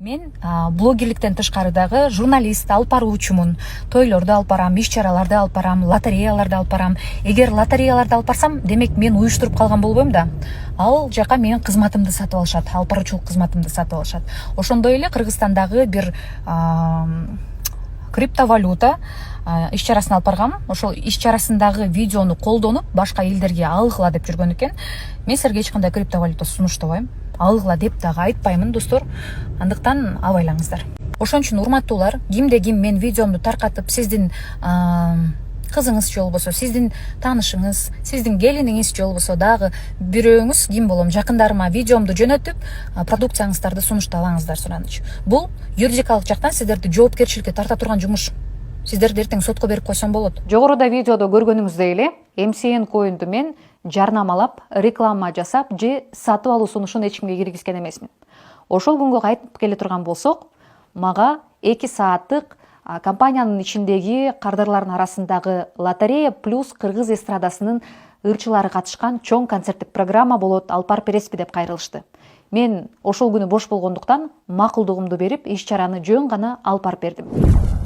Мен блогерликтен тышкарыдагы журналист алып баруучумун. Тойлорду алып барам, иш-чараларды алып барам, лотереяларды алып барам. Эгер лотереяларды алып барсам, демек мен уюштуруп калган болбойм да. Ал жака менин кызматымды сатып алышат, алып баруучулук кызматымды сатып алышат. Ошондой эле Кыргызстандагы бир криптовалюта иш-чарасын алып баргам. Ошол иш-чарасындагы видеону колдонуп, башка элдерге алгыла деп жүргөн экен. Мен силерге эч кандай криптовалюта сунуштабайм. Алгыла деп дагы айтпаймын, достор. Андыктан абайлаңыздар. Ошон үчүн урматтуулар, кимде ким мен видеомду таркатып, сиздин кызыңыз же болбосо, сиздин таанышыңыз, сиздин келиниңиз же болбосо дагы бирөөңүз ким болом, жакындарыма видеомду жөнөтүп, продукцияңыздарды сунуштабаңыздар сураныч. Бул юридикалык жактан сиздерди жоопкерчиликке тарта турган жумуш. Сиздерди эртең сотко берип койсом болот. Жогоруда видеодо көргөнүңүздөй эле MCN коинду мен жарнамалап, реклама жасап же сатып алуу сунушун эч кимге киргизген эмесмин. Ошол күнгө кайтып келе турган болсок, мага 2 сааттык компаниянын ичиндеги кардарлардын арасындагы Лотерея плюс кыргыз эстрадасынын ырчылары катышкан чоң концерттик программа болот, алып барып бересизби деп кайрылышты. Мен ошол күнү бош болгондуктан макулдугумду берип, иш-чараны жөн гана алып барып бердим.